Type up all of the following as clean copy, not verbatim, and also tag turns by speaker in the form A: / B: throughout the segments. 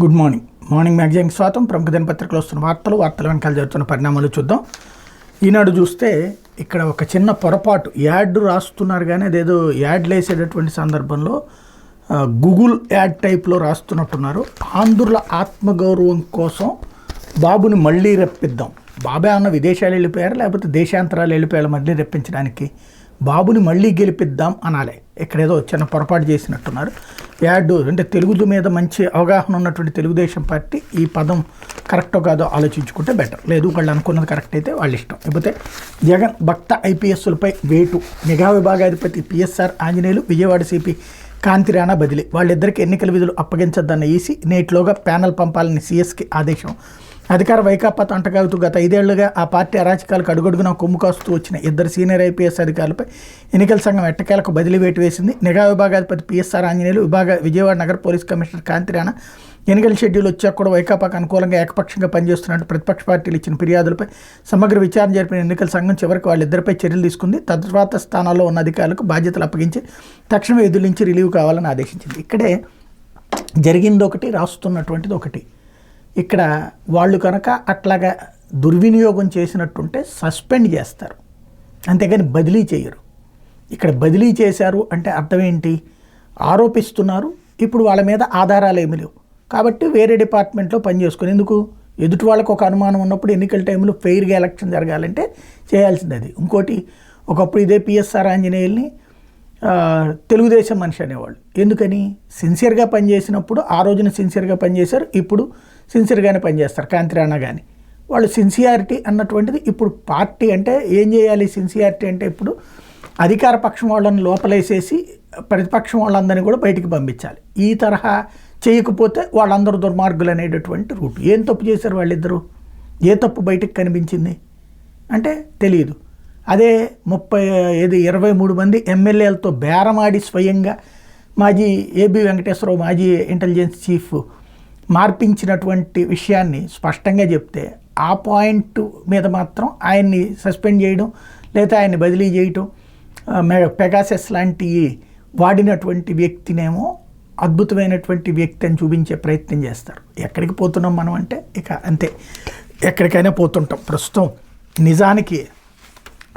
A: Good morning. Morning మ్యాగజైన్కి స్వాగతం. ప్రముఖ దినపత్రికలు వస్తున్న వార్తల వెనకాల జరుగుతున్న పరిణామాలు చూద్దాం. ఈనాడు చూస్తే ఇక్కడ ఒక చిన్న పొరపాటు, యాడ్ రాస్తున్నారు కానీ అదేదో యాడ్లు వేసేటటువంటి సందర్భంలో గూగుల్ యాడ్ టైప్లో రాస్తున్నట్టున్నారు. ఆంధ్రుల ఆత్మగౌరవం కోసం బాబుని మళ్ళీ రెప్పిద్దాం. బాబే అన్న విదేశాలు వెళ్ళిపోయారు, లేకపోతే దేశాంతరాలు వెళ్ళిపోయారు. మళ్ళీ రెప్పించడానికి బాబుని మళ్ళీ గెలిపిద్దాం అనాలి. ఇక్కడేదో చిన్న పొరపాటు చేసినట్టున్నారు. యాడ్ అంటే తెలుగు మీద మంచి అవగాహన ఉన్నటువంటి తెలుగుదేశం పార్టీ ఈ పదం కరెక్టో కాదో ఆలోచించుకుంటే బెటర్. లేదు వాళ్ళు అనుకున్నది కరెక్ట్ అయితే వాళ్ళ ఇష్టం. లేకపోతే జగన్ భక్త ఐపీఎస్లపై వేటు, నిఘా విభాగాధిపతి పిఎస్ఆర్ ఆంజనేయులు, విజయవాడ సిపి కాంతిరాణా బదిలీ. వాళ్ళిద్దరికి ఎన్నికల విధులు అప్పగించద్దన్న ఈసీ నేటిలోగా ప్యానెల్ పంపాలని సీఎస్కి ఆదేశం. అధికార వైకాపాతో అంటగాగుతూ గత 5 ఏళ్లుగా ఆ పార్టీ అరాచకాలకు అడుగడుగునా కొమ్ము కాస్తూ వచ్చిన 2 సీనియర్ ఐపీఎస్ అధికారులపై ఎన్నికల సంఘం ఎట్టకేలకు బదిలీ వేటు వేసింది. నిఘా విభాగాధిపతి పిఎస్ఆర్ ఆంజనేయులు, విజయవాడ నగర పోలీస్ కమిషనర్ కాంతిరాణా ఎన్నికల షెడ్యూల్ వచ్చాక కూడా వైకాపాకు అనుకూలంగా ఏకపక్షంగా పనిచేస్తున్నట్టు ప్రతిపక్ష పార్టీలు ఇచ్చిన ఫిర్యాదులపై సమగ్ర విచారణ జరిపిన ఎన్నికల సంఘం చివరికి వాళ్ళిద్దరిపై చర్యలు తీసుకుంది. తరువాత స్థానాల్లో ఉన్న అధికారులకు బాధ్యతలు అప్పగించి తక్షణమే విధుల నుంచి రిలీవ్ కావాలని ఆదేశించింది. ఇక్కడే జరిగింది ఒకటి, రాస్తున్నటువంటిది ఒకటి. ఇక్కడ వాళ్ళు కనుక అట్లాగా దుర్వినియోగం చేసినట్టుంటే సస్పెండ్ చేస్తారు, అంతేగాని బదిలీ చేయరు. ఇక్కడ బదిలీ చేశారు అంటే అర్థం ఏంటి? ఆరోపిస్తున్నారు, ఇప్పుడు వాళ్ళ మీద ఆధారాలు ఏమీ లేవు కాబట్టి వేరే డిపార్ట్మెంట్లో పనిచేసుకుని ఎందుకు? ఎదుటి వాళ్ళకు ఒక అనుమానం ఉన్నప్పుడు ఎన్నికల టైంలో ఫెయిర్గా ఎలక్షన్ జరగాలంటే చేయాల్సింది అది. ఇంకోటి, ఒకప్పుడు ఇదే పిఎస్ఆర్ ఆంజనేయుల్ని తెలుగుదేశం మనిషి అనేవాళ్ళు. ఎందుకని? సిన్సియర్గా పనిచేసినప్పుడు ఆ రోజున సిన్సియర్గా పనిచేశారు, ఇప్పుడు సిన్సియర్గానే పనిచేస్తారు. కాంతిరాణా కానీ వాళ్ళు సిన్సియారిటీ అన్నటువంటిది ఇప్పుడు పార్టీ అంటే ఏం చేయాలి? సిన్సియారిటీ అంటే ఇప్పుడు అధికార పక్షం వాళ్ళని లోపలేసేసి ప్రతిపక్షం వాళ్ళందరినీ కూడా బయటికి పంపించాలి. ఈ తరహా చేయకపోతే వాళ్ళందరూ దుర్మార్గులు అనేటటువంటి రూట్. ఏం తప్పు చేశారు వాళ్ళిద్దరూ? ఏ తప్పు బయటకు కనిపించింది అంటే తెలియదు. అదే 23 మంది ఎమ్మెల్యేలతో బేరమాడి స్వయంగా మాజీ ఏబి వెంకటేశ్వరరావు, మాజీ ఇంటెలిజెన్స్ చీఫ్ మార్పించినటువంటి విషయాన్ని స్పష్టంగా చెప్తే ఆ పాయింట్ మీద మాత్రం ఆయన్ని సస్పెండ్ చేయడం లేదా ఆయన్ని బదిలీ చేయటం, పెగాసెస్ లాంటి వాడినటువంటి వ్యక్తినేమో అద్భుతమైనటువంటి వ్యక్తి అని చూపించే ప్రయత్నం చేస్తారు. ఎక్కడికి పోతున్నాం మనం అంటే ఇక అంతే, ఎక్కడికైనా పోతుంటాం. ప్రస్తుతం నిజానికి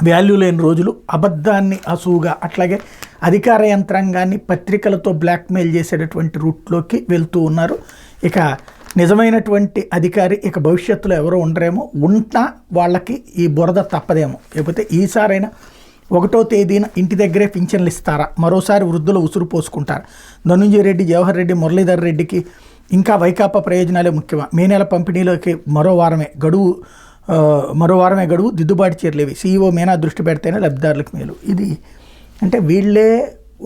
A: వాల్యూ లేని రోజులు, అబద్ధాన్ని అసూగా అట్లాగే అధికార యంత్రాంగాన్ని పత్రికలతో బ్లాక్మెయిల్ చేసేటటువంటి రూట్లోకి వెళ్తూ ఉన్నారు. ఇక నిజమైనటువంటి అధికారి ఇక భవిష్యత్తులో ఎవరో ఉండరేమో, ఉన్నా వాళ్ళకి ఈ బురద తప్పదేమో. లేకపోతే ఈసారైనా 1వ తేదీన ఇంటి దగ్గరే పింఛన్లు ఇస్తారా? మరోసారి వృద్ధులు ఉసురు పోసుకుంటారా? ధనుంజయ రెడ్డి, జవహర్ రెడ్డి, మురళీధర్ రెడ్డికి ఇంకా వైకాపా ప్రయోజనాలే ముఖ్యమా? మే నెల పంపిణీలోకి మరో వారమే గడువు, దిద్దుబాటు చర్యలేవి. సీఈఓ మీనా దృష్టి పెడితేనే లబ్ధిదారులకు మేలు. ఇది అంటే వీళ్ళే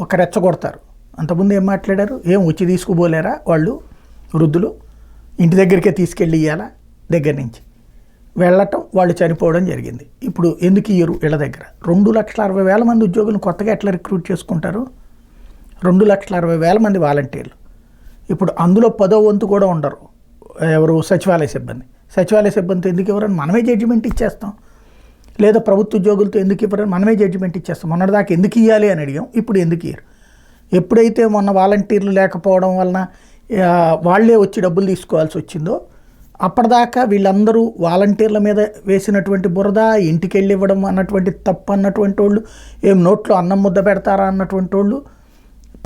A: ఒక రెచ్చగొడతారు. అంతకుముందు ఏం మాట్లాడారు? ఏం వచ్చి తీసుకుపోలేరా వాళ్ళు వృద్ధులు? ఇంటి దగ్గరికే తీసుకెళ్ళి ఇవ్వాలా? దగ్గర నుంచి వెళ్ళటం, వాళ్ళు చనిపోవడం జరిగింది. ఇప్పుడు ఎందుకు ఇయ్యరు వీళ్ళ దగ్గర? 2,60,000 మంది ఉద్యోగులను కొత్తగా ఎట్లా రిక్రూట్ చేసుకుంటారు? 2,60,000 మంది వాలంటీర్లు. ఇప్పుడు అందులో 10వ వంతు కూడా ఉండరు. ఎవరు? సచివాలయ సిబ్బంది. సచివాలయ సిబ్బందితో ఎందుకు ఇవ్వరని మనమే జడ్జిమెంట్ ఇచ్చేస్తాం. లేదా ప్రభుత్వ ఉద్యోగులతో ఎందుకు ఇవ్వరని మనమే జడ్జిమెంట్ ఇచ్చేస్తాం. మొన్నటిదాకా ఎందుకు ఇవ్వాలి అని అడిగాం, ఇప్పుడు ఎందుకు ఇయ్యరు? ఎప్పుడైతే మొన్న వాలంటీర్లు లేకపోవడం వలన వాళ్ళే వచ్చి డబ్బులు తీసుకోవాల్సి వచ్చిందో అప్పటిదాకా వీళ్ళందరూ వాలంటీర్ల మీద వేసినటువంటి బురద, ఇంటికి వెళ్ళి ఇవ్వడం అన్నటువంటి తప్పు అన్నటువంటి వాళ్ళు, ఏం నోట్లో అన్నం ముద్ద పెడతారా అన్నటువంటి వాళ్ళు,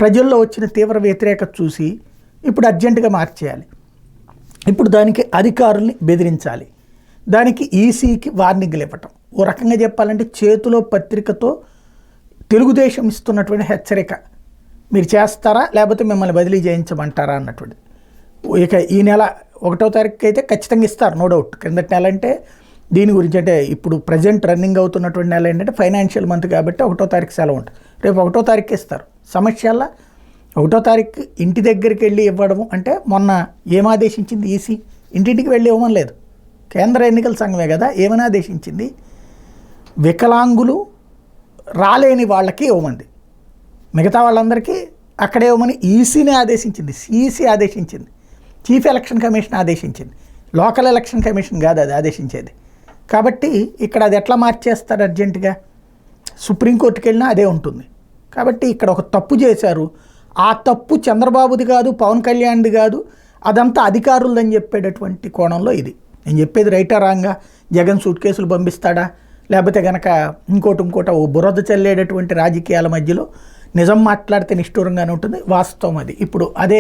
A: ప్రజల్లో వచ్చిన తీవ్ర వ్యతిరేకత చూసి ఇప్పుడు అర్జెంటుగా మార్చేయాలి. ఇప్పుడు దానికి అధికారుల్ని బెదిరించాలి, దానికి ఈసీకి వార్నింగ్లు ఇవ్వటం. ఓ రకంగా చెప్పాలంటే చేతిలో పత్రికతో తెలుగుదేశం ఇస్తున్నటువంటి హెచ్చరిక, మీరు చేస్తారా లేకపోతే మిమ్మల్ని బదిలీ చేయించమంటారా అన్నటువంటిది. ఇక ఈ నెల 1వ తారీఖు అయితే ఖచ్చితంగా ఇస్తారు, నో డౌట్. కిందటి నెల అంటే దీని గురించి అంటే ఇప్పుడు ప్రజెంట్ రన్నింగ్ అవుతున్నటువంటి నెల ఏంటంటే ఫైనాన్షియల్ మంత్ కాబట్టి 1వ తారీఖు సెలవు ఉంటుంది. రేపు 1వ తారీఖు ఇస్తారు. సమస్యల్లా 1వ తారీఖు ఇంటి దగ్గరికి వెళ్ళి ఇవ్వడము అంటే మొన్న ఏం ఆదేశించింది ఈసీ? ఇంటింటికి వెళ్ళి ఇవ్వమని లేదు, కేంద్ర ఎన్నికల సంఘమే కదా ఏమని ఆదేశించింది? వికలాంగులు రాలేని వాళ్ళకి ఇవ్వమంది, మిగతా వాళ్ళందరికీ అక్కడే ఇవ్వమని ఈసీనే ఆదేశించింది. ఈసీ ఆదేశించింది, చీఫ్ ఎలక్షన్ కమిషన్ ఆదేశించింది, లోకల్ ఎలక్షన్ కమిషన్ కాదు అది ఆదేశించేది. కాబట్టి ఇక్కడ అది ఎట్లా మార్చేస్తారు అర్జెంటుగా? సుప్రీంకోర్టుకి వెళ్ళినా అదే ఉంటుంది. కాబట్టి ఇక్కడ ఒక తప్పు చేశారు. ఆ తప్పు చంద్రబాబుది కాదు, పవన్ కళ్యాణ్ది కాదు, అదంతా అధికారులని చెప్పేటటువంటి కోణంలో ఇది. నేను చెప్పేది రైటా రాంగా, జగన్ సూట్ కేసులు పంపిస్తాడా, లేకపోతే కనుక ఇంకోటి ఓ బురద చల్లేటటువంటి రాజకీయాల మధ్యలో నిజం మాట్లాడితే నిష్ఠూరంగానే ఉంటుంది, వాస్తవం అది. ఇప్పుడు అదే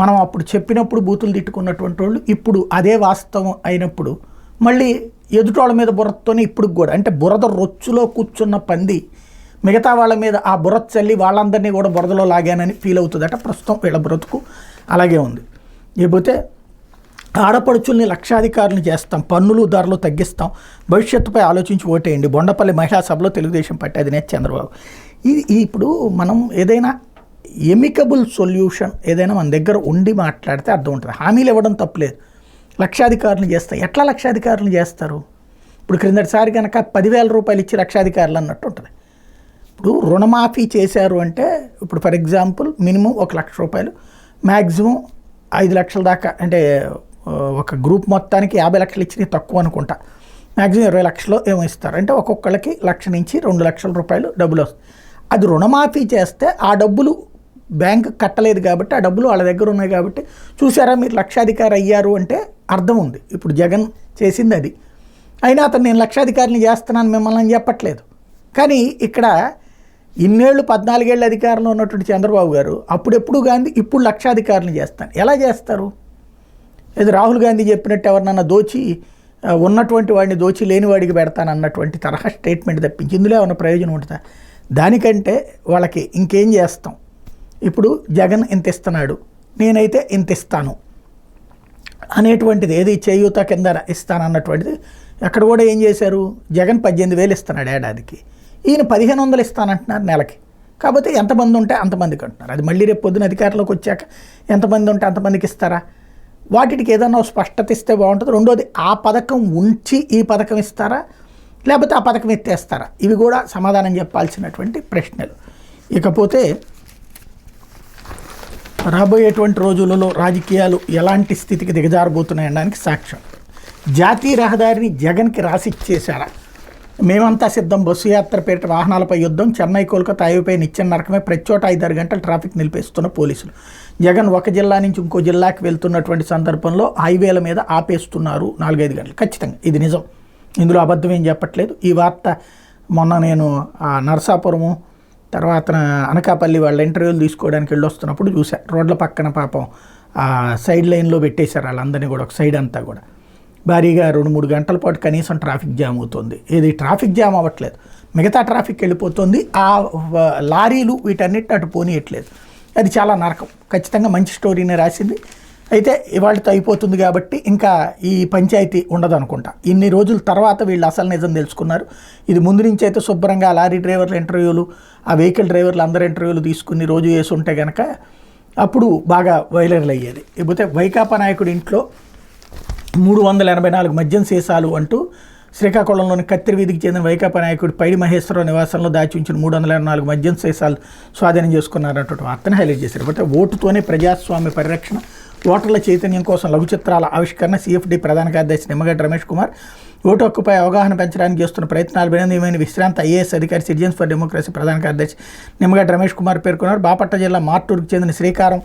A: మనం అప్పుడు చెప్పినప్పుడు బూతులు తిట్టుకున్నటువంటి వాళ్ళు ఇప్పుడు అదే వాస్తవం అయినప్పుడు మళ్ళీ ఎదుటోళ్ళ మీద బురదతోనే ఇప్పుడు కూడా, అంటే బురద రొచ్చులో కూర్చున్న పంది మిగతా వాళ్ళ మీద ఆ బురద చల్లి వాళ్ళందరినీ కూడా బురదలో లాగానని ఫీల్ అవుతుందట. ప్రస్తుతం వీళ్ళ బ్రతుకు అలాగే ఉంది. లేకపోతే ఆడపడుచుల్ని లక్షాధికారులను చేస్తాం, పన్నులు ధరలు తగ్గిస్తాం, భవిష్యత్తుపై ఆలోచించి ఓటేయండి, బొండపల్లి మహిళా సభలో తెలుగుదేశం పార్టీ అధినేత చంద్రబాబు. ఇది ఇప్పుడు మనం ఏదైనా ఎమికబుల్ సొల్యూషన్ ఏదైనా మన దగ్గర ఉండి మాట్లాడితే అర్థం ఉంటుంది. హామీలు ఇవ్వడం తప్పులేదు, లక్షాధికారులు చేస్తాయి. ఎట్లా లక్షాధికారులు చేస్తారు? ఇప్పుడు క్రిందటిసారి కనుక 10,000 రూపాయలు ఇచ్చి లక్షాధికారులు అన్నట్టు ఉంటుంది. ఇప్పుడు రుణమాఫీ చేశారు అంటే ఇప్పుడు ఫర్ ఎగ్జాంపుల్ మినిమం 1 లక్ష రూపాయలు, మ్యాక్సిమం 5 లక్షల దాకా, అంటే ఒక గ్రూప్ మొత్తానికి 50 లక్షలు ఇచ్చినవి తక్కువ అనుకుంటా, మ్యాక్సిమం 20 లక్షలు ఏమో ఇస్తారు. అంటే ఒక్కొక్కళ్ళకి 1 లక్ష నుంచి 2 లక్షల రూపాయలు డబ్బులు వస్తాయి. అది రుణమాఫీ చేస్తే ఆ డబ్బులు బ్యాంకు కట్టలేదు కాబట్టి ఆ డబ్బులు వాళ్ళ దగ్గర ఉన్నాయి కాబట్టి చూసారా మీరు లక్షాధికారి అయ్యారు అంటే అర్థం ఉంది. ఇప్పుడు జగన్ చేసింది అది. అయినా అతను నేను లక్షాధికారిని చేస్తున్నాను మిమ్మల్ని అని చెప్పట్లేదు. కానీ ఇక్కడ ఇన్నేళ్ళు 14 ఏళ్ళ అధికారంలో ఉన్నటువంటి చంద్రబాబు గారు అప్పుడెప్పుడు గాంధీ ఇప్పుడు లక్షాధికారులు చేస్తాను ఎలా చేస్తారు? ఇది రాహుల్ గాంధీ చెప్పినట్టు ఎవరినన్నా దోచి ఉన్నటువంటి వాడిని దోచి లేని వాడికి పెడతాను అన్నటువంటి తరహా స్టేట్మెంట్ తప్పించి ఇందులో ఏమైనా ప్రయోజనం ఉంటుందా? దానికంటే వాళ్ళకి ఇంకేం చేస్తాం, ఇప్పుడు జగన్ ఇంత ఇస్తున్నాడు నేనైతే ఇంత ఇస్తాను అనేటువంటిది, ఏది చేయూత కింద ఇస్తానన్నటువంటిది అక్కడ కూడా ఏం చేశారు, జగన్ 18,000 ఇస్తున్నాడు ఏడాదికి, ఈయన 1,500 ఇస్తానంటున్నారు నెలకి. కాకపోతే ఎంతమంది ఉంటే అంతమందికి అంటున్నారు. అది మళ్ళీ రేపు పొద్దున అధికారంలోకి వచ్చాక ఎంతమంది ఉంటే అంతమందికి ఇస్తారా? వాటికి ఏదన్నా స్పష్టత ఇస్తే బాగుంటుంది. రెండోది ఆ పథకం ఉంచి ఈ పథకం ఇస్తారా, లేకపోతే ఆ పథకం ఎత్తేస్తారా? ఇవి కూడా సమాధానం చెప్పాల్సినటువంటి ప్రశ్నలు. ఇకపోతే రాబోయేటువంటి రోజులలో రాజకీయాలు ఎలాంటి స్థితికి దిగజారబోతున్నాయనడానికి సాక్ష్యం. జాతీయ రహదారిని జగన్కి రాసిచ్చేశారా? మేమంతా సిద్ధం, బస్సు యాత్ర పేరిట వాహనాలపై యుద్ధం, చెన్నై కోల్కతా హైవేపై నిత్యం నరకమే, ప్రతి చోట 5-6 గంటలు ట్రాఫిక్ నిలిపేస్తున్న పోలీసులు. జగన్ ఒక జిల్లా నుంచి ఇంకో జిల్లాకి వెళ్తున్నటువంటి సందర్భంలో హైవేల మీద ఆపేస్తున్నారు 4-5 గంటలు. ఖచ్చితంగా ఇది నిజం, ఇందులో అబద్ధం ఏం చెప్పట్లేదు. ఈ వార్త మొన్న నేను నరసాపురము తర్వాత అనకాపల్లి వాళ్ళ ఇంటర్వ్యూలు తీసుకోవడానికి వెళ్ళొస్తున్నప్పుడు చూసా. రోడ్ల పక్కన పాపం సైడ్ లైన్లో పెట్టేశారు వాళ్ళందరినీ కూడా, ఒక సైడ్ అంతా కూడా భారీగా 2-3 గంటల పాటు కనీసం ట్రాఫిక్ జామ్ అవుతుంది. ఇది ట్రాఫిక్ జామ్ అవ్వట్లేదు, మిగతా ట్రాఫిక్ వెళ్ళిపోతుంది, ఆ లారీలు వీటన్నిటిని అటు పోనీయట్లేదు. అది చాలా నరకం. ఖచ్చితంగా మంచి స్టోరీనే రాసింది. అయితే ఇవాళతో అయిపోతుంది కాబట్టి ఇంకా ఈ పంచాయతీ ఉండదు అనుకుంటా. ఇన్ని రోజుల తర్వాత వీళ్ళు అసలు నిజం తెలుసుకున్నారు. ఇది ముందు నుంచి అయితే శుభ్రంగా లారీ డ్రైవర్ల ఇంటర్వ్యూలు, ఆ వెహికల్ డ్రైవర్లు అందరి ఇంటర్వ్యూలు తీసుకుని రోజు వేసి ఉంటే కనుక అప్పుడు బాగా వైరల్ అయ్యేది. ఇకపోతే వైకాపా నాయకుడి ఇంట్లో 384 మద్యం సీసాలు అంటూ శ్రీకాకుళంలోని కత్తిరి వీధికి చెందిన వైకాపా నాయకుడు పైడి మహేశ్వరరావు నివాసంలో దాచి ఉంచిన 384 మద్యం సీసాలు స్వాధీనం చేసుకున్నారన్నటువంటి వార్తను హైలైట్ చేశారు. కాబట్టి ఓటుతోనే ప్రజాస్వామ్య పరిరక్షణ, ఓటర్ల చైతన్యం కోసం లఘు చిత్రాల ఆవిష్కరణ, సిఎఫ్డి ప్రధాన కార్యదర్శి నిమ్మగడ్డ రమేష్ కుమార్ ఓటు హక్కుపై అవగాహన పెంచడానికి చేస్తున్న ప్రయత్నాలు అభినందనీయమైన విశ్రాంత ఐఏఎస్ అధికారి, సిటిజన్స్ ఫర్ డెమోక్రసీ ప్రధాన కార్యదర్శి నిమ్మగడ్డ రమేష్ కుమార్ పేర్కొన్నారు. బాపట్ల జిల్లా మార్టూరుకు చెందిన శ్రీకారం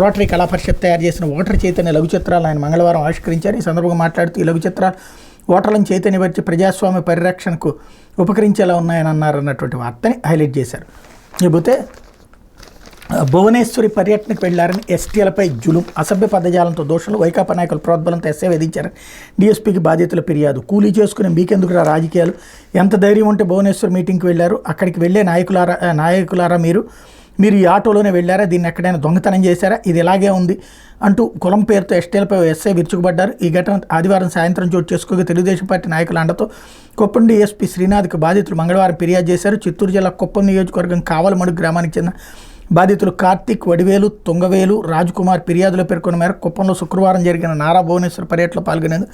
A: రోటరీ కళా పరిషత్ తయారు చేసిన ఓటర్ చైతన్య లఘు చిత్రాలను ఆయన మంగళవారం ఆవిష్కరించారు. ఈ సందర్భంగా మాట్లాడుతూ ఈ లఘు చిత్రాలు ఓటర్లను చైతన్యపరిచి ప్రజాస్వామ్య పరిరక్షణకు ఉపకరించేలా ఉన్నాయని అన్నటువంటి వార్తని హైలైట్ చేశారు. లేకపోతే భువనేశ్వరి పర్యటనకు వెళ్లారని ఎస్టీలపై జులుం, అసభ్య పదజాలంతో దోషులు, వైకాపా నాయకులు ప్రోద్బలంతో ఎస్ఐ వేధించారని డీఎస్పీకి బాధ్యతల ఫిర్యాదు. కూలీ చేసుకుని మీకెందుకు రాజకీయాలు, ఎంత ధైర్యం ఉంటే భువనేశ్వర్ మీటింగ్కి వెళ్ళారు, అక్కడికి వెళ్ళే నాయకులారా మీరు ఈ ఆటోలోనే వెళ్ళారా, దీన్ని ఎక్కడైనా దొంగతనం చేశారా, ఇది ఇలాగే ఉంది అంటూ కులం పేరుతో ఎస్టీలపై ఎస్ఐ విరుచుకుపడ్డారు. ఈ ఘటన ఆదివారం సాయంత్రం చోటు చేసుకోగా తెలుగుదేశం పార్టీ నాయకుల అండతో కుప్పం డీఎస్పీ శ్రీనాథ్కు బాధితులు మంగళవారం ఫిర్యాదు చేశారు. చిత్తూరు జిల్లా కుప్పం నియోజకవర్గం కావలమడుగు గ్రామానికి చెందిన బాధితులు కార్తీక్, వడివేలు, తుంగవేలు, రాజ్కుమార్ ఫిర్యాదులో పేర్కొన్న మేరకు కుప్పంలో శుక్రవారం జరిగిన నారా భువనేశ్వర్ పర్యటనలో పాల్గొనేందుకు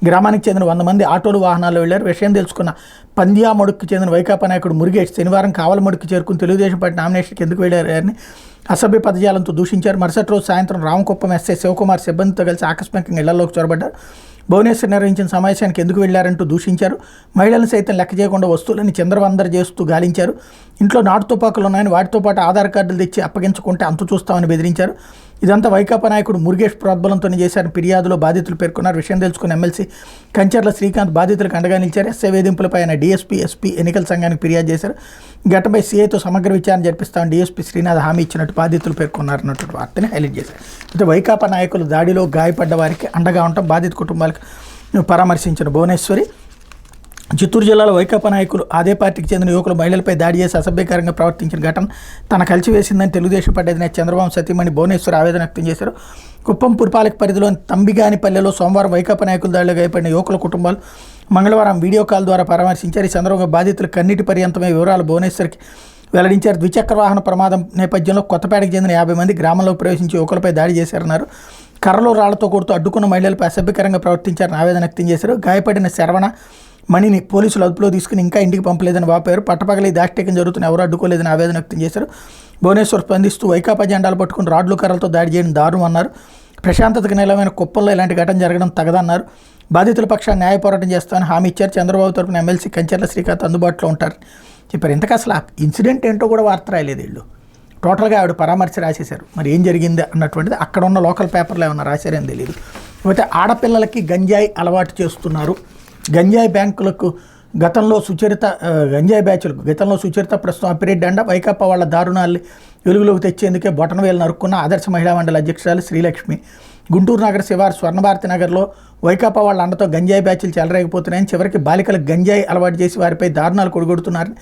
A: గ్రామానికి చెందిన 100 మంది ఆటోలు వాహనాల్లో వెళ్లారు. విషయం తెలుసుకున్న పంద్యామడుక్కి చెందిన వైకాపా నాయకుడు మురుగేష్ శనివారం కావలమడుక్కి చేరుకుని తెలుగుదేశం పార్టీ నామినేషన్కి ఎందుకు వెళ్లారని అసభ్య పదజాలంతో దూషించారు. మరుసటి రోజు సాయంత్రం రామకుప్పం ఎస్ఐ శివకుమార్ సిబ్బందితో కలిసి ఆకస్మికంగా ఇళ్లలోకి చొరబడ్డారు. భువనేశ్వర్ నిర్వహించిన సమావేశానికి ఎందుకు వెళ్లారంటూ దూషించారు. మహిళలను సైతం లెక్క చేయకుండా వస్తువులని చంద్రవందర చేస్తూ గాలించారు. ఇంట్లో నాటు తుపాకులు ఉన్నాయని వాటితో పాటు ఆధార్ కార్డులు తెచ్చి అప్పగించుకుంటే అంతు చూస్తామని బెదిరించారు. ఇదంతా వైకాపా నాయకుడు మురుగేష్ ప్రోద్బలంతోనే చేశారని ఫిర్యాదులో బాధితులు పేర్కొన్నారు. విషయం తెలుసుకున్న ఎమ్మెల్సీ కంచర్ల శ్రీకాంత్ బాధితులకు అండగా నిలిచారు. ఎస్ఐ వేధింపులపై ఆయన డీఎస్పీ, ఎస్పీ, ఎన్నికల సంఘానికి ఫిర్యాదు చేశారు. ఘటనపై సీఐతో సమగ్ర విచారణ జరిపిస్తామని డీఎస్పీ శ్రీనాథ్ హామీ ఇచ్చినట్టు బాధితులు పేర్కొన్నారన్నటువంటి వార్తని హైలైట్ చేశారు. అయితే వైకాపా నాయకులు దాడిలో గాయపడ్డ వారికి అండగా ఉండటం, బాధిత కుటుంబాలకు పరామర్శించిన భువనేశ్వరి, చిత్తూరు జిల్లాలో వైకాపా నాయకులు అదే పార్టీకి చెందిన యువకులు మహిళలపై దాడి చేసి అసభ్యకరంగా ప్రవర్తించిన ఘటన తన కలిసివేసిందని తెలుగుదేశం పార్టీ అధినేత చంద్రబాబు సతీమణి భువనేశ్వర్ ఆవేదన వ్యక్తం చేశారు. కుప్పం పురపాలక పరిధిలోని తంబిగానిపల్లెలో సోమవారం వైకాపా నాయకుల దాడిలో గాయపడిన యువకుల కుటుంబాలు మంగళవారం వీడియో కాల్ ద్వారా పరామర్శించారు. ఈ సందర్భంగా బాధితులు కన్నీటి పర్యంతమైన వివరాలు భువనేశ్వర్కి వెల్లడించారు. ద్విచక్ర వాహన ప్రమాదం నేపథ్యంలో కొత్తపేటకు చెందిన 50 మంది గ్రామంలోకి ప్రవేశించి యువకులపై దాడి చేశారన్నారు. కర్రలో రాళ్లతో కొడుతూ అడ్డుకున్న మహిళలపై అసభ్యకరంగా ప్రవర్తించారని ఆవేదన వ్యక్తం చేశారు. గాయపడిన శరవణ మణిని పోలీసులు అదుపులో తీసుకుని ఇంకా ఇంటికి పంపలేదని వాపారు. పట్టపగలి దాష్టికం జరుగుతున్న ఎవరు అడ్డుకోలేదని ఆవేదన వ్యక్తం చేశారు. భువనేశ్వర్ స్పందిస్తూ వైకాపా జెండాలు పట్టుకుని రాడ్లు కర్రలతో దాడి చేయడం దారుణం అన్నారు. ప్రశాంతతకు నిలవైన కుప్పంలో ఇలాంటి ఘటన జరగడం తగదన్నారు. బాధితుల పక్షాన్ని న్యాయ పోరాటం చేస్తామని హామీ ఇచ్చారు. చంద్రబాబు తరపున ఎమ్మెల్సీ కంచర్ల శ్రీకాంత్ అందుబాటులో ఉంటారని చెప్పారు. ఇంతకు అసలు ఇన్సిడెంట్ ఏంటో కూడా వార్త రాయలేదు వీళ్ళు. టోటల్గా ఆవిడ పరామర్శ రాసేశారు. మరి ఏం జరిగింది అన్నటువంటిది అక్కడ ఉన్న లోకల్ పేపర్లో ఏమన్నా రాశారని తెలియదు. అయితే ఆడపిల్లలకి గంజాయి అలవాటు చేస్తున్నారు. గంజాయి బ్యాంకులకు గతంలో గంజాయి బ్యాచ్లకు గతంలో సుచరిత, ప్రస్తుతం అప్పిరెడ్డి అండ వైకాపా వాళ్ళ దారుణాల్ని వెలుగులోకి తెచ్చేందుకే బొటనవేలు నరుక్కున్న ఆదర్శ మహిళా మండలి అధ్యక్షురాలు శ్రీలక్ష్మి గుంటూరు నగర శివారు స్వర్ణభారతి నగర్లో వైకాపా వాళ్ళ అండతో గంజాయి బ్యాచ్లు చెలరేగిపోతున్నాయని, చివరికి బాలికలకు గంజాయి అలవాటు చేసి వారిపై దారుణాలు కొడుగొడుతున్నారని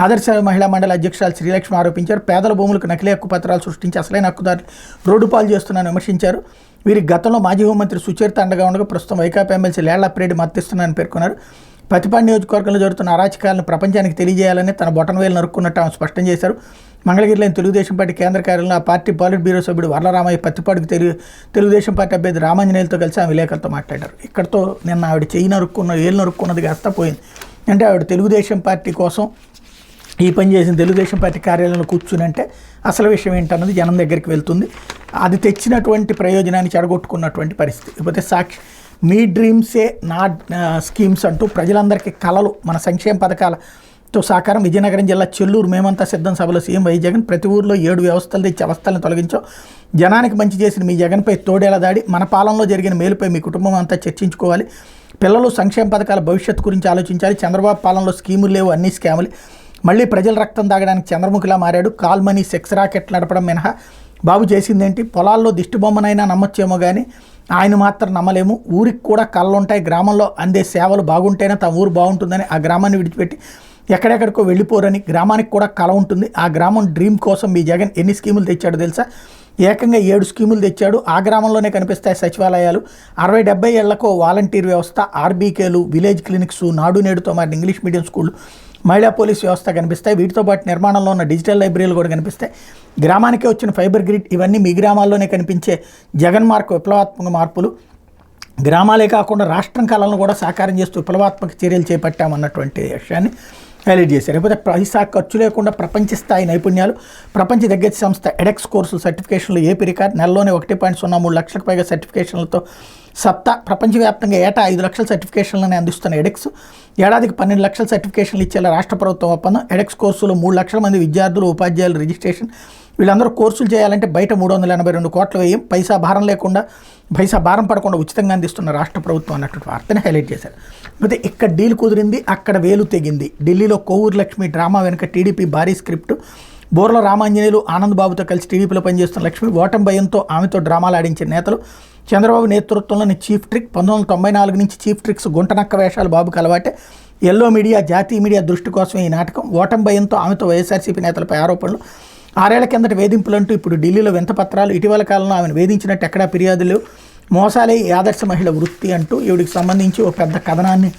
A: ఆదర్శ మహిళా మండలి అధ్యక్షురాలు శ్రీలక్ష్మి ఆరోపించారు. పేదల భూములకు నకిలీ హక్కు పత్రాలు సృష్టించి అసలైన హక్కుదారులు రోడ్డు పాలు చేస్తున్నారని విమర్శించారు. వీరికి గతంలో మాజీ హోంమంత్రి సుచరిత అండగా ఉండగా ప్రస్తుతం వైకాపా ఎమ్మెల్సీ లేళ్ల అప్పిరెడ్డి మద్దతిస్తున్నారని పేర్కొన్నారు. పతిపాడు నియోజకవర్గంలో జరుగుతున్న అరాచకాలను ప్రపంచానికి తెలియజేయాలని తన బొటనవేలు నరుక్కున్నట్టు ఆమె స్పష్టం చేశారు. మంగళగిరిలోని తెలుగుదేశం పార్టీ కేంద్ర కార్యాలయంలో ఆ పార్టీ పాలిట్ బ్యూరో సభ్యుడు వర్లరామయ్య పత్తిపాడుకు తెలుగుదేశం పార్టీ అభ్యర్థి రామాంజనేయులతో కలిసి ఆమె విలేకరులతో మాట్లాడారు. ఇక్కడతో నిన్న ఆవిడ ఏళ్ళు నరుక్కున్నది కాస్త పోయింది. అంటే ఆవిడ తెలుగుదేశం పార్టీ కోసం ఈ పని చేసిన తెలుగుదేశం పార్టీ కార్యాలయంలో కూర్చుని అంటే అసలు విషయం ఏంటన్నది జనం దగ్గరికి వెళ్తుంది. అది తెచ్చినటువంటి ప్రయోజనాన్ని చెడగొట్టుకున్నటువంటి పరిస్థితి. ఇకపోతే సాక్షి మీ డ్రీమ్సే నా స్కీమ్స్ అంటూ ప్రజలందరికీ కలలు మన సంక్షేమ పథకాలతో సాకారం. విజయనగరం జిల్లా చెల్లూరు మేమంతా సిద్ధం సభలో సీఎం వై జగన్ ప్రతి ఊర్లో 7 వ్యవస్థలు తెచ్చి అవస్థలను తొలగించాం. జనానికి మంచి చేసిన మీ జగన్పై తోడేలా దాడి, మన పాలనలో జరిగిన మేలుపై మీ కుటుంబం అంతా చర్చించుకోవాలి. పిల్లలు సంక్షేమ పథకాల భవిష్యత్తు గురించి ఆలోచించాలి. చంద్రబాబు పాలనలో స్కీములు లేవు, అన్ని స్కాములు. మళ్ళీ ప్రజల రక్తం తాగడానికి చంద్రముఖిలా మారాడు. కాల్ మనీ, సెక్స్ రాకెట్లు నడపడం మినహా బాబు చేసిందేంటి? పొలాల్లో దిష్టి బొమ్మనైనా నమ్మొచ్చేమో కానీ ఆయన మాత్రం నమ్మలేము. ఊరికి కూడా కళ్ళుంటాయి. గ్రామంలో అందే సేవలు బాగుంటేనే తమ ఊరు బాగుంటుందని ఆ గ్రామాన్ని విడిచిపెట్టి ఎక్కడెక్కడికో వెళ్ళిపోరని గ్రామానికి కూడా కళ ఉంటుంది. ఆ గ్రామం డ్రీమ్ కోసం మీ జగన్ ఎన్ని స్కీములు తెచ్చాడో తెలుసా? ఏకంగా 7 స్కీములు తెచ్చాడు. ఆ గ్రామంలోనే కనిపిస్తాయి సచివాలయాలు, 60-70 ఏళ్లకు వాలంటీర్ వ్యవస్థ, ఆర్బీకేలు, విలేజ్ క్లినిక్స్, నాడు నేడుతో మారిన ఇంగ్లీష్ మీడియం స్కూళ్ళు, మహిళా పోలీస్ వ్యవస్థ కనిపిస్తాయి. వీటితో పాటు నిర్మాణంలో ఉన్న డిజిటల్ లైబ్రరీలు కూడా కనిపిస్తాయి. గ్రామానికే వచ్చిన ఫైబర్ గ్రిడ్, ఇవన్నీ మీ గ్రామాల్లోనే కనిపించే జగన్ మార్క్ విప్లవాత్మక మార్పులు. గ్రామాలే కాకుండా రాష్ట్రం కళలను కూడా సాకారం చేస్తూ విప్లవాత్మక చర్యలు చేపట్టామన్నటువంటి విషయాన్ని హైలైట్ చేశారు. లేకపోతే పైసా ఖర్చు లేకుండా ప్రపంచ స్థాయి నైపుణ్యాలు. ప్రపంచ దిగ్గజ సంస్థ ఎడెక్స్ కోర్సులు సర్టిఫికేషన్లు ఏపీ రికార్డ్. నెలలోనే 1.03 లక్షలకు పైగా సర్టిఫికేషన్లతో సత్తా. ప్రపంచవ్యాప్తంగా ఏటా 5 లక్షల సర్టిఫికేషన్లని అందిస్తున్న ఎడెక్స్ ఏడాదికి 12 లక్షల సర్టిఫికేషన్లు ఇచ్చేలా రాష్ట్ర ప్రభుత్వం ఒప్పందం. ఎడెక్స్ కోర్సులో 3 లక్షల మంది విద్యార్థులు, ఉపాధ్యాయులు రిజిస్ట్రేషన్. వీళ్ళందరూ కోర్సులు చేయాలంటే బయట 382 కోట్ల వ్యయం. పైసా భారం పడకుండా ఉచితంగా అందిస్తున్న రాష్ట్ర ప్రభుత్వం అన్నటువంటి వార్తని హైలైట్ చేశారు. అయితే ఇక్కడ డీల్ కుదిరింది, అక్కడ వేలు తెగింది. ఢిల్లీలో కోవూరు లక్ష్మి డ్రామా వెనుక టీడీపీ భారీ స్క్రిప్ట్. బోర్ల రామాంజనేయులు, ఆనంద్ బాబుతో కలిసి టీడీపీలో పనిచేస్తున్న లక్ష్మి ఓటమి భయంతో ఆమెతో డ్రామాలు ఆడించిన నేతలు. చంద్రబాబు నేతృత్వంలోని చీఫ్ ట్రిక్. 1994 నుంచి చీఫ్ ట్రిక్స్ గుంటనక్క వేషాలు బాబుకు అలవాటే. ఎల్లో మీడియా, జాతీయ మీడియా దృష్టి కోసమే ఈ నాటకం. ఓటమి భయంతో ఆమెతో వైఎస్ఆర్సీపీ నేతలపై ఆరోపణలు. 6 ఏళ్ల కిందట వేధింపులంటూ ఇప్పుడు ఢిల్లీలో వింత పత్రాలు. ఇటీవల కాలంలో ఆమెను వేధించినట్టు ఎక్కడా ఫిర్యాదులు. మోసాలే ఈ ఆదర్శ మహిళ వృత్తి అంటూ ఈవిడికి సంబంధించి ఒక పెద్ద కథనాన్ని,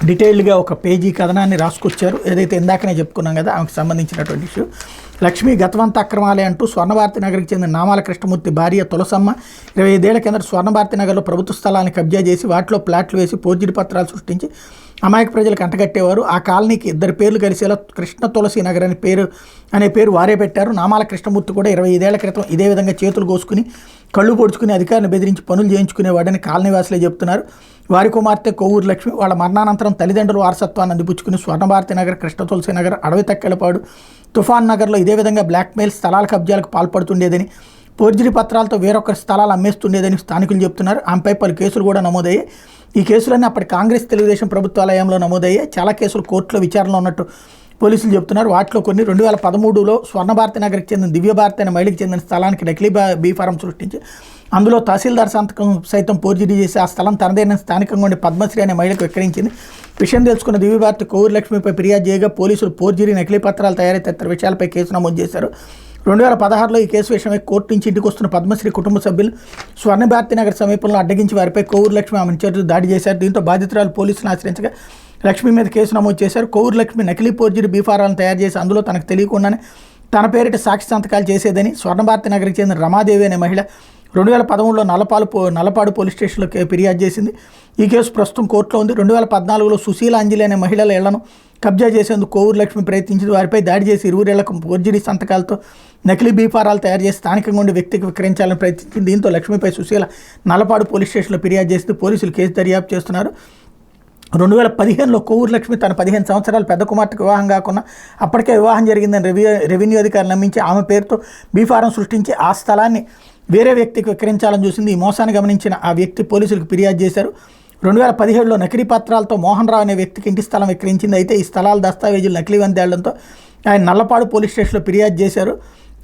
A: డీటెయిల్డ్గా ఒక పేజీ కథనాన్ని రాసుకొచ్చారు. ఏదైతే ఇందాకనే చెప్పుకున్నాం కదా, ఆమెకు సంబంధించినటువంటి ఇష్యూ. లక్ష్మి గతవంత అక్రమాలే అంటూ స్వర్ణభారతి నగర్కి చెందిన నామాల కృష్ణమూర్తి భార్య తులసమ్మ 25 ఏళ్ల కిందట స్వర్ణభారతి నగర్లో ప్రభుత్వ స్థలాన్ని కబ్జా చేసి వాటిలో ప్లాట్లు వేసి ఫోర్జరీ పత్రాలు సృష్టించి అమాయక ప్రజలకు అంటగట్టేవారు. ఆ కాలనీకి 2 పేర్లు కలిసేలా కృష్ణ తులసి నగర్ అనే పేరు వారే పెట్టారు. నామాల కృష్ణమూర్తి కూడా 25 ఏళ్ల క్రితం ఇదే విధంగా చేతులు కోసుకుని కళ్ళు పొడుచుకుని అధికారులను బెదిరించి పనులు చేయించుకునేవాడని కాలనీవాసులే చెబుతున్నారు. వారి కుమార్తె కోవూరు లక్ష్మి వాళ్ళ మరణానంతరం తల్లిదండ్రుల వారసత్వాన్ని అందిపుచ్చుకుని స్వర్ణభారతి నగర్, కృష్ణ తులసి నగర్, అడవి తక్కెలపాడు, తుఫాన్ నగర్లో ఇదే విధంగా బ్లాక్మెయిల్, స్థలాల కబ్జాలకు పాల్పడుతుండేదని ఫోర్జరీ పత్రాలతో వేరొకరి స్థలాలు అమ్మేస్తుండేదని స్థానికులు చెప్తున్నారు. ఆమెపై పలు కేసులు కూడా నమోదయ్యాయి. ఈ కేసులన్నీ అప్పటి కాంగ్రెస్ తెలుగుదేశం ప్రభుత్వాల హయాంలో నమోదయ్యాయి. చాలా కేసులు కోర్టులో విచారణలో ఉన్నట్టు పోలీసులు చెప్తున్నారు. వాటిలో కొన్ని 2013లో స్వర్ణభారతి నగర్కి చెందిన దివ్యభారతి అనే మహిళకి చెందిన స్థలానికి నకిలీ బీ ఫారం సృష్టించి అందులో తహసీల్దార్ సంతకం సైతం ఫోర్జరీ చేసి ఆ స్థలం తనదైన స్థానికంగా ఉండే పద్మశ్రీ అనే మహిళకు విక్రయించింది. విషయం తెలుసుకున్న దివ్యభారతి కోవూరు లక్ష్మిపై ఫిర్యాదు చేయగా పోలీసులు ఫోర్జరీ నకిలీ పత్రాలు తయారీ తదితర విషయాలపై కేసు నమోదు చేశారు. 2016లో ఈ కేసు విషయమై కోర్టు నుంచి ఇంటికి వస్తున్న పద్మశ్రీ కుటుంబ సభ్యులు స్వర్ణభారతి నగర్ సమీపంలో అడ్డగించి వారిపై కోవూరు లక్ష్మి ఆమె చేతులు దాడి చేశారు. దీంతో బాధితురాలు పోలీసులను ఆశ్రయించగా లక్ష్మి మీద కేసు నమోదు చేశారు. కోవూరు లక్ష్మి నకిలీ ఫోర్జరీ బీఫారాలను తయారు చేసి అందులో తనకు తెలియకుండానే తన పేరిట సాక్షి సంతకాలు చేసేదని స్వర్ణభారతి నగర్కి చెందిన రమాదేవి అనే మహిళ 2013లో నల్లపాడు పోలీస్ స్టేషన్లో ఫిర్యాదు చేసింది. ఈ కేసు ప్రస్తుతం కోర్టులో ఉంది. 2014లో సుశీల అంజలి అనే మహిళల ఇళ్లను కబ్జా చేసేందుకు కోవూరు లక్ష్మి ప్రయత్నించింది. వారిపై దాడి చేసి ఇరువురేళ్లకు ఫోర్జరీ సంతకాలతో నకిలీ బీఫారాలు తయారు చేసి స్థానికంగా ఉండే వ్యక్తికి విక్రయించాలని ప్రయత్నించింది. దీంతో లక్ష్మిపై సుశీల నల్లపాడు పోలీస్ స్టేషన్లో ఫిర్యాదు చేసింది. పోలీసులు కేసు దర్యాప్తు చేస్తున్నారు. 2015లో కోవూరు లక్ష్మి తన 15 సంవత్సరాల పెద్ద కుమార్తెకు వివాహం కాకుండా అప్పటికే వివాహం జరిగిందని రెవెన్యూ అధికారులు నమ్మించి ఆమె పేరుతో బీఫారం సృష్టించి ఆ స్థలాన్ని వేరే వ్యక్తికి విక్రయించాలని చూసింది. ఈ మోసాన్ని గమనించిన ఆ వ్యక్తి పోలీసులకు ఫిర్యాదు చేశారు. 2017లో నకిలీ పత్రాలతో మోహన్ రావు అనే వ్యక్తికి ఇంటి స్థలం విక్రయించింది. అయితే ఈ స్థలాల దస్తావేజులు నకిలీవని తేలడంతో ఆయన నల్లపాడు పోలీస్ స్టేషన్లో ఫిర్యాదు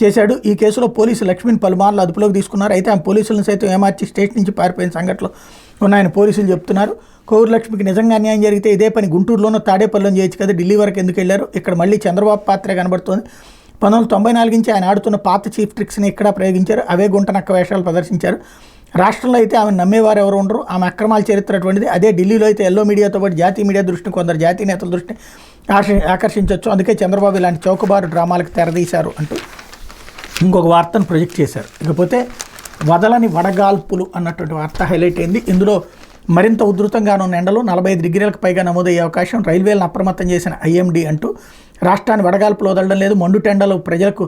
A: చేశాడు. ఈ కేసులో పోలీసు లక్ష్మిని పలుమార్లు అదుపులోకి తీసుకున్నారు. అయితే ఆమె పోలీసులను సైతం ఏమార్చి స్టేషన్ నుంచి పారిపోయిన సంఘటనలు ఉన్నాయని పోలీసులు చెప్తున్నారు. కోవూరు లక్ష్మికి నిజంగా అన్యాయం జరిగితే ఇదే పని గుంటూరులోనూ తాడేపల్లిలో చేయొచ్చు కదా, ఢిల్లీ వరకు ఎందుకు వెళ్ళారు? ఇక్కడ మళ్ళీ చంద్రబాబు పాత్రే కనబడుతోంది. 1994 నుంచి ఆయన ఆడుతున్న పాత చీఫ్ ట్రిక్స్ని ఇక్కడ ప్రయోగించారు. అవే గుంటనక్క వేషాలు ప్రదర్శించారు. రాష్ట్రంలో అయితే ఆమె నమ్మేవారు ఎవరు ఉండరు. ఆమె అక్రమాల చరిత్ర అటువంటిది. అదే ఢిల్లీలో అయితే ఎల్లో మీడియాతో పాటు జాతీయ మీడియా దృష్టిని కొందరు జాతీయ నేతల దృష్టిని ఆకర్షించవచ్చు. అందుకే చంద్రబాబు ఇలాంటి చౌకబారు డ్రామాలకు తెరదీశారు అంటూ ఇంకొక వార్తను ప్రొజెక్ట్ చేశారు. ఇకపోతే వదలని వడగాల్పులు అన్నటువంటి వార్త హైలైట్ అయింది. ఇందులో మరింత ఉధృతంగాను ఎండలు 45 డిగ్రీలకు పైగా నమోదయ్యే అవకాశం, రైల్వేలను అప్రమత్తం చేసిన ఐఎండీ అంటూ రాష్ట్రాన్ని వడగాల్పులు వదలడం లేదు, మండుటెండలు ప్రజలకు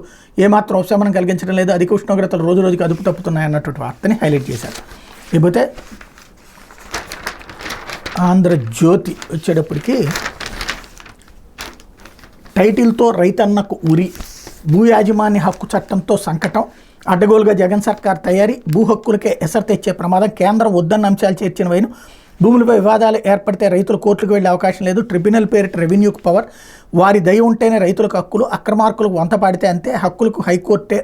A: ఏమాత్రం ఉపశమనం కలిగించడం లేదు, అధిక ఉష్ణోగ్రతలు రోజు రోజుకి అదుపు తప్పుతున్నాయన్నటువంటి వార్తని హైలైట్ చేశారు. ఇకపోతే ఆంధ్రజ్యోతి వచ్చేటప్పటికి టైటిల్తో రైతన్నకు ఉరి, భూ యాజమాన్య హక్కు చట్టంతో సంకటం, అడ్డగోలుగా జగన్ సర్కార్ తయారీ, భూ హక్కులకే ఎసరు తెచ్చే ప్రమాదం, కేంద్రం వద్దన్న అంశాలు చేర్చిన వైను, భూములపై వివాదాలు ఏర్పడితే రైతులు కోర్టులకు వెళ్లే అవకాశం లేదు, ట్రిబ్యునల్ పేరిట రెవెన్యూకు పవర్, వారి దయ ఉంటేనే రైతులకు హక్కులు, అక్రమార్కులకు వంత పాడితే అంతే, హక్కులకు హైకోర్టే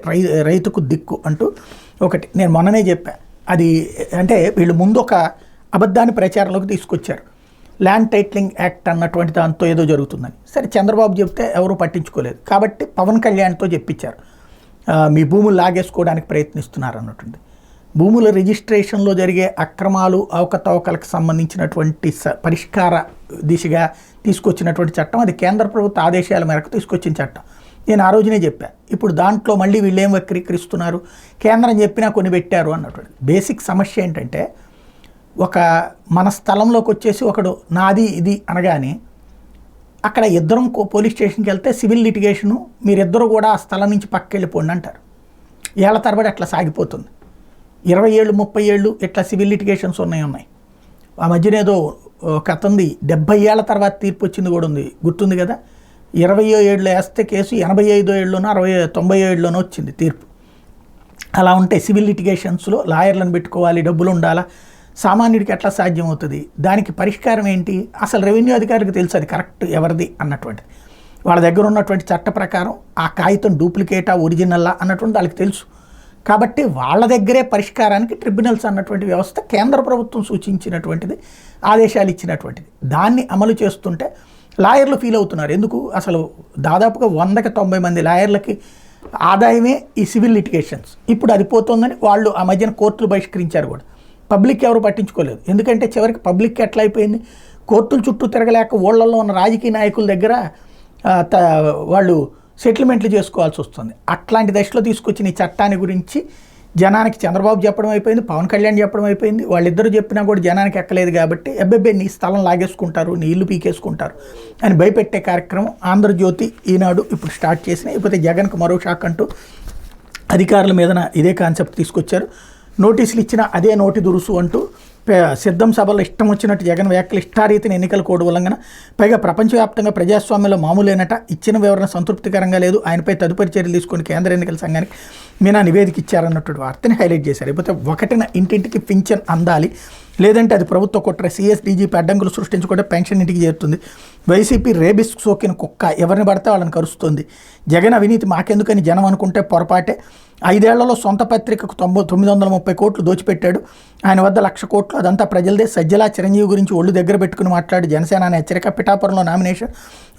A: రైతుకు దిక్కు అంటూ ఒకటి నేను మొన్ననే చెప్పాను. అది అంటే వీళ్ళు ముందు ఒక అబద్ధాన్ని ప్రచారంలోకి తీసుకొచ్చారు. ల్యాండ్ టైటిలింగ్ యాక్ట్ అన్నటువంటి దాంతో ఏదో జరుగుతుందని. సరే చంద్రబాబు చెప్తే ఎవరూ పట్టించుకోలేదు కాబట్టి పవన్ కళ్యాణ్తో చెప్పించారు, మీ భూములు లాగేసుకోవడానికి ప్రయత్నిస్తున్నారు అన్నటువంటి. భూముల రిజిస్ట్రేషన్లో జరిగే అక్రమాలు అవకతవకలకు సంబంధించినటువంటి పరిష్కార దిశగా తీసుకొచ్చినటువంటి చట్టం, అది కేంద్ర ప్రభుత్వ ఆదేశాల మేరకు తీసుకొచ్చిన చట్టం. నేను ఆ రోజునే చెప్పాను. ఇప్పుడు దాంట్లో మళ్ళీ వీళ్ళు ఏం వక్రీకరిస్తున్నారు, కేంద్రం చెప్పినా కొన్ని పెట్టారు అన్నటువంటి. బేసిక్ సమస్య ఏంటంటే ఒక మన స్థలంలోకి వచ్చేసి ఒకడు నాది ఇది అనగానే అక్కడ ఇద్దరం పోలీస్ స్టేషన్కి వెళ్తే సివిల్ లిటిగేషను, మీరిద్దరూ కూడా ఆ స్థలం నుంచి పక్కకి వెళ్ళిపోండి అంటారు. ఏళ్ల తరబడి అట్లా సాగిపోతుంది. 20 ఏళ్ళు 30 ఏళ్ళు ఇట్లా సివిల్ లిటిగేషన్స్ ఉన్నాయి. ఆ మధ్యన ఏదో ఒక అతంది 70 ఏళ్ల తర్వాత తీర్పు వచ్చింది కూడా ఉంది, గుర్తుంది కదా. 20 ఏళ్ళు వేస్తే కేసు 85 ఏళ్ళలోనో 90 ఏళ్ళలోనో వచ్చింది తీర్పు. అలా ఉంటాయి సివిల్ లిటిగేషన్స్లో. లాయర్లను పెట్టుకోవాలి, డబ్బులు ఉండాలా, సామాన్యుడికి ఎట్లా సాధ్యం అవుతుంది? దానికి పరిష్కారం ఏంటి? అసలు రెవెన్యూ అధికారికి తెలుసు అది కరెక్ట్ ఎవరిది అన్నటువంటిది. వాళ్ళ దగ్గర ఉన్నటువంటి చట్ట ప్రకారం ఆ కాగితం డూప్లికేటా ఒరిజినల్లా అన్నటువంటి వాళ్ళకి తెలుసు. కాబట్టి వాళ్ళ దగ్గరే పరిష్కారానికి ట్రిబ్యునల్స్ అన్నటువంటి వ్యవస్థ కేంద్ర ప్రభుత్వం సూచించినటువంటిది, ఆదేశాలు ఇచ్చినటువంటిది. దాన్ని అమలు చేస్తుంటే లాయర్లు ఫీల్ అవుతున్నారు. ఎందుకు? అసలు దాదాపుగా 100కి 90 మంది లాయర్లకి ఆదాయమే ఈ సివిల్ లిటిగేషన్స్. ఇప్పుడు అది పోతుందని వాళ్ళు ఆ మధ్యన కోర్టులు బహిష్కరించారు కూడా. పబ్లిక్ ఎవరు పట్టించుకోలేదు. ఎందుకంటే చివరికి పబ్లిక్ ఎట్లా అయిపోయింది, కోర్టుల చుట్టూ తిరగలేక ఊళ్ళల్లో ఉన్న రాజకీయ నాయకుల దగ్గర వాళ్ళు సెటిల్మెంట్లు చేసుకోవాల్సి వస్తుంది. అట్లాంటి దశలో తీసుకొచ్చిన ఈ చట్టాన్ని గురించి జనానికి చంద్రబాబు చెప్పడం అయిపోయింది, పవన్ కళ్యాణ్ చెప్పడం అయిపోయింది. వాళ్ళిద్దరూ చెప్పినా కూడా జనానికి ఎక్కలేదు కాబట్టి అబ్బెబ్బే నీ స్థలం లాగేసుకుంటారు, నీ ఇల్లు పీకేసుకుంటారు అని భయపెట్టే కార్యక్రమం ఆంధ్రజ్యోతి ఈనాడు ఇప్పుడు స్టార్ట్ చేసినాయి. ఇకపోతే జగన్కు మరో షాక్ అంటూ అధికారుల మీద ఇదే కాన్సెప్ట్ తీసుకొచ్చారు. నోటీసులు ఇచ్చిన అదే నోటి దురుసు అంటూ సిద్ధం సభలో ఇష్టం వచ్చినట్టు జగన్ వ్యాఖ్యలు ఇష్టారీతిని ఎన్నికల కోడ్ ఉల్లంఘన, పైగా ప్రపంచవ్యాప్తంగా ప్రజాస్వామ్యంలో మామూలేనట, ఇచ్చిన వివరణ సంతృప్తికరంగా లేదు, ఆయనపై తదుపరి చర్యలు తీసుకొని కేంద్ర ఎన్నికల సంఘానికి మీనా నివేదిక ఇచ్చారన్నటువంటి వార్తని హైలైట్ చేశారు. లేకపోతే ఒకటిన ఇంటింటికి పింఛన్ అందాలి, లేదంటే అది ప్రభుత్వ కుట్ర, CSDGP అడ్డంకులు సృష్టించుకుంటే పెన్షన్ ఇంటికి చేరుతుంది, వైసీపీ రేబిస్ సోకిన కుక్క ఎవరిని పడితే వాళ్ళని కరుస్తుంది, జగన్ అవినీతి మాకెందుకని జనం అనుకుంటే పొరపాటే, 5 ఏళ్లలో సొంత పత్రికకు 930 కోట్లు దోచిపెట్టాడు, ఆయన వద్ద 1,00,000 కోట్లు, అదంతా ప్రజలదే, సజ్జల చిరంజీవి గురించి ఒళ్ళు దగ్గర పెట్టుకుని మాట్లాడి జనసేన అనే హెచ్చరిక, పిఠాపురంలో నామినేషన్,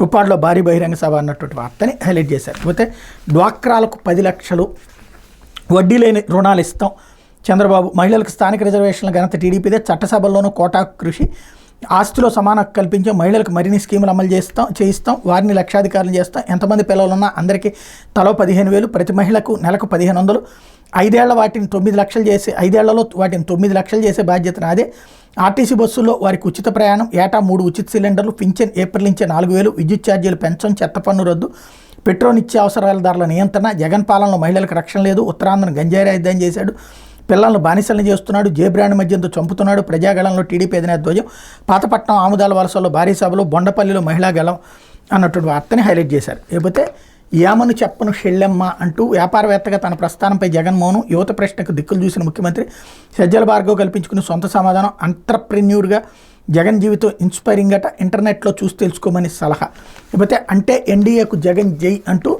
A: ఉప్పాడులో భారీ బహిరంగ సభ అన్నటువంటి వార్తని హైలైట్ చేశారు. పోతే డ్వాక్రాలకు 10 లక్షలు వడ్డీ లేని రుణాలు ఇస్తాం చంద్రబాబు, మహిళలకు స్థానిక రిజర్వేషన్ల ఘనత టీడీపీదే, చట్టసభల్లోనూ కోటా కృషి, ఆస్తిలో సమాన కల్పించాం, మహిళలకు మరిన్ని స్కీములు అమలు చేయిస్తాం, వారిని లక్షాధికారులు చేస్తాం, ఎంతమంది పిల్లలున్నా అందరికీ తలో 15,000, ప్రతి మహిళకు నెలకు 1,500, 5 ఏళ్ల వాటిని 9 లక్షలు చేసే 5 ఏళ్లలో వాటిని 9 లక్షలు చేసే బాధ్యత నాదే, ఆర్టీసీ బస్సుల్లో వారికి ఉచిత ప్రయాణం, ఏటా 3 ఉచిత సిలిండర్లు, పింఛన్ ఏప్రిల్ నుంచే 4,000, విద్యుత్ ఛార్జీలు పెంచం, చెత్త పన్ను రద్దు, పెట్రోల్ నిత్యావసరాల ధరల నియంత్రణ, జగన్ పాలనలో మహిళలకు రక్షణ లేదు, ఉత్తరాంధ్రను గంజాయి రాయిద్దాం చేశాడు, పిల్లలను బానిసలను చేస్తున్నాడు, జే బ్రాండ్ మద్యంతో చంపుతున్నాడు, ప్రజాగళంలో టీడీపీ అధినేత ధ్వజం, పాతపట్నం ఆముదాల వలసలో భారీ సభలో, బొండపల్లిలో మహిళా గళం అన్నటువంటి వార్తని హైలైట్ చేశారు. లేకపోతే యామను చెప్పను షెల్లెమ్మ అంటూ వ్యాపారవేత్తగా తన ప్రస్థానంపై జగన్మోహన్, యువత ప్రశ్నకు దిక్కులు చూసిన ముఖ్యమంత్రి, సజ్జల భార్గవ్ కల్పించుకుని సొంత సమాధానం, ఎంటర్ప్రెన్యూర్గా జగన్ జీవితం ఇన్స్పైరింగ్ అట, ఇంటర్నెట్లో చూసి తెలుసుకోమని సలహా. లేకపోతే అంటే ఎన్డీఏకు జగన్ జై అంటూ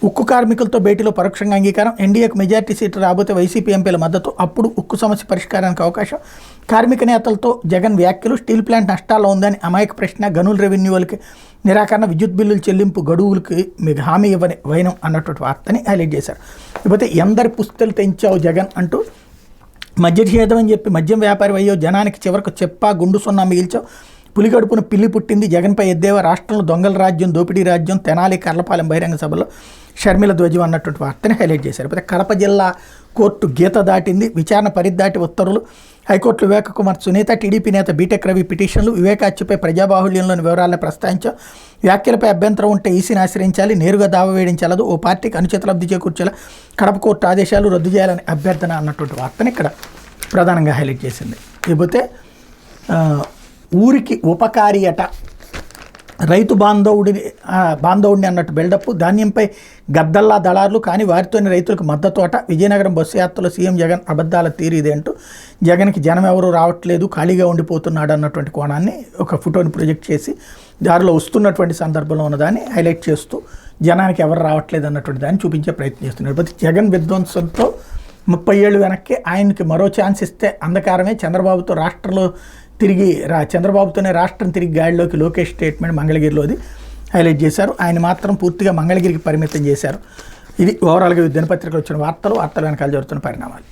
A: ఉక్కు కార్మికులతో భేటీలో పరోక్షంగా అంగీకారం, ఎన్డీఏకు మెజార్టీ సీట్లు రాబోతే వైసీపీ ఎంపీల మద్దతు, అప్పుడు ఉక్కు సమస్య పరిష్కారానికి అవకాశం, కార్మిక నేతలతో జగన్ వ్యాఖ్యలు, స్టీల్ ప్లాంట్ నష్టాల్లో ఉందని అమాయక ప్రశ్న, గనుల రెవెన్యూలకి నిరాకరణ, విద్యుత్ బిల్లుల చెల్లింపు గడువులకి మీకు హామీ ఇవ్వని వైనం అన్నటువంటి వార్తని హైలైట్ చేశారు. లేకపోతే ఎందరి పుస్తలు తెంచావు జగన్ అంటూ మద్యనిషేధం అని చెప్పి మద్యం వ్యాపారి అయ్యో, జనానికి చివరకు చెప్పా గుండు సున్నా మిగిల్చావు, పులిగడుపున పిల్లి పుట్టింది, జగన్పై ఎద్దేవా, రాష్ట్రంలో దొంగల రాజ్యం, దోపిడీ రాజ్యం, తెనాలి కర్లపాలెం బహిరంగ సభలో షర్మిల ధ్వజం అన్నటువంటి వార్తని హైలైట్ చేశారు. అయితే కడప జిల్లా కోర్టు గీత దాటింది, విచారణ పరిధిదాటి ఉత్తర్వులు, హైకోర్టు వివేక కుమార్ సునీత, టీడీపీ నేత బీటెక్ రవి పిటిషన్లు, వివేక హత్యపై ప్రజాబాహుళ్యంలోని వివరాలను ప్రస్తావించాం, వ్యాఖ్యలపై అభ్యంతరం ఉంటే ఈసీని ఆశ్రయించాలి, నేరుగా దావా వేయించాలదు, ఓ పార్టీకి అనుచిత లబ్ధి చేకూర్చేలా కడప కోర్టు ఆదేశాలు రద్దు చేయాలని అభ్యర్థన అన్నటువంటి వార్తని ఇక్కడ ప్రధానంగా హైలైట్ చేసింది. లేకపోతే ఊరికి ఉపకారి అట, రైతు బాంధవుడిని అన్నట్టు బిల్డప్, ధాన్యంపై గద్దల్లా దళారులు కానీ వారితోనే రైతులకు మద్దతు అట, విజయనగరం బస్సు యాత్రలో సీఎం జగన్ అబద్ధాల తీరిదే అంటూ జగన్కి జనం ఎవరు రావట్లేదు, ఖాళీగా ఉండిపోతున్నాడు అన్నటువంటి కోణాన్ని ఒక ఫోటోని ప్రొజెక్ట్ చేసి దారిలో వస్తున్నటువంటి సందర్భంలో ఉన్నదాన్ని హైలైట్ చేస్తూ జనానికి ఎవరు రావట్లేదు అన్నటువంటి దాన్ని చూపించే ప్రయత్నం చేస్తున్నారు. ప్రతి జగన్ విధ్వంసంతో 30 ఏళ్ళు వెనక్కి ఆయనకి మరో ఛాన్స్ ఇస్తే అంధకారమే, చంద్రబాబుతో చంద్రబాబుతోనే రాష్ట్రం తిరిగి గాడిలోకి లోకేష్ స్టేట్మెంట్ మంగళగిరిలోది హైలైట్ చేశారు. ఆయన మాత్రం పూర్తిగా మంగళగిరికి పరిమితం చేశారు. ఇది ఓవరాల్గా దినపత్రికలు వచ్చిన వార్తలు వెనకాల జరుగుతున్న పరిణామాలు.